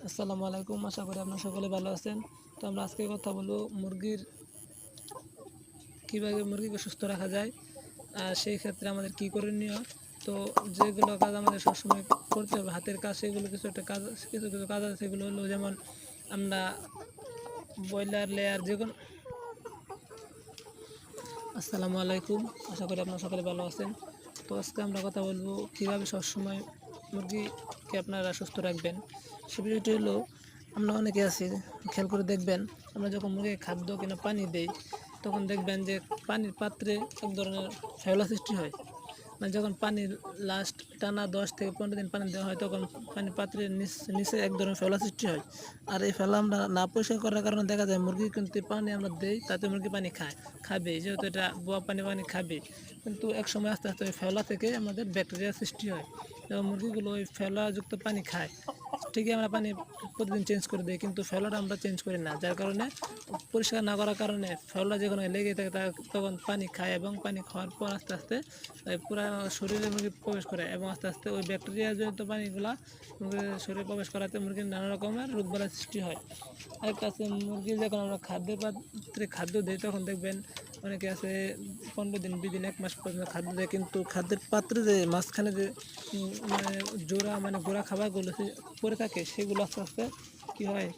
আসসালামু আলাইকুম। আশা করি আপনারা সকলে ভালো আছেন। তো আমরা আজকে কথা বলবো কীভাবে মুরগিকে সুস্থ রাখা যায়, আর সেই ক্ষেত্রে আমাদের কী করণীয়। তো যেগুলো কাজ আমাদের সবসময় করতে হবে, হাতের কাজ, সেগুলো কিছু কিছু কাজ আছে। সেগুলো হলো যেমন আমরা ব্রয়লার লেয়ার আসসালামু আলাইকুম। আশা করি আপনারা সকলে ভালো আছেন। তো আজকে আমরা কথা বলবো কীভাবে সবসময় মুরগিকে আপনারা সুস্থ রাখবেন। সে বিষয়টি হলো, আমরা অনেকে আছি, খেয়াল করে দেখবেন, আমরা যখন মুরগিকে খাদ্য কিনা পানি দেই, তখন দেখবেন যে পানির পাত্রে এক ধরনের শ্যাওলা সৃষ্টি হয়। মানে যখন পানি লাস্ট টানা 10 থেকে 15 দিন পানি দেওয়া হয়, তখন পানির পাত্রের নিচে এক ধরনের ফেলা সৃষ্টি হয়। আর এই ফেলা আমরা না পরিষ্কার করার কারণে দেখা যায় মুরগি কিন্তু পানি আমরা দেই, তাতে মুরগি পানি খাবে, যেহেতু এটা বোয়া পানি খাবে। কিন্তু এক সময় আস্তে আস্তে ওই ফেলা থেকে আমাদের ব্যাকটেরিয়া সৃষ্টি হয় এবং মুরগিগুলো ওই ফেলাযুক্ত পানি খায়। ঠিকই আমরা পানি প্রতিদিন চেঞ্জ করে দিই, কিন্তু ফেলাটা আমরা চেঞ্জ করি না, যার কারণে পরিষ্কার না করার কারণে ফেলা যেখানে লেগে থাকে তখন পানি খায়, এবং পানি খাওয়ার পর আস্তে আস্তে পুরা শরীরে মুরগি প্রবেশ করে, এবং আস্তে আস্তে ওই ব্যাকটেরিয়া জনিত পানিগুলা মুরগির শরীরে প্রবেশ করাতে মুরগির নানা রকমের রোগবালাই সৃষ্টি হয়। আরেকটা আছে, মুরগি যখন আমরা খাদ্যের পাত্রে খাদ্য দিই, তখন দেখবেন অনেকে আছে 15 দিন, 20 দিন, 1 মাস পর্যন্ত খাদ্য দেয়, কিন্তু খাদ্যের পাত্রে যে মাঝখানে যে মানে গোড়া খাবারগুলো পড়ে থাকে, সেগুলো আস্তে আস্তে কী হয়,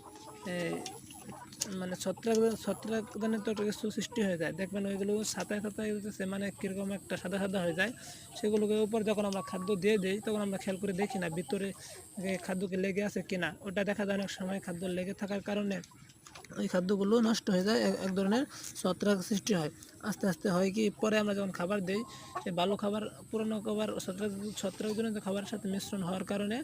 মানে ছত্রাকজনিত একটা কিছু সৃষ্টি হয়ে যায়। দেখবেন ওইগুলো সাঁতায় সাঁতায় উঠতেছে, মানে কীরকম একটা সাদা সাদা হয়ে যায়। সেগুলোকে উপর যখন আমরা খাদ্য দিয়ে দিই, তখন আমরা খেয়াল করে দেখি না ভিতরে খাদ্যকে লেগে আছে কিনা। ওটা দেখা যায় অনেক সময় খাদ্য লেগে থাকার কারণে ওই খাদ্যগুলো নষ্ট হয়ে যায়, এক ধরনের ছত্রাক সৃষ্টি হয়। আস্তে আস্তে হয় কি, পরে আমরা যখন খাবার দিই, সেই ভালো খাবার পুরনো খাবার ছত্রাকজনিত খাবারের সাথে মিশ্রণ হওয়ার কারণে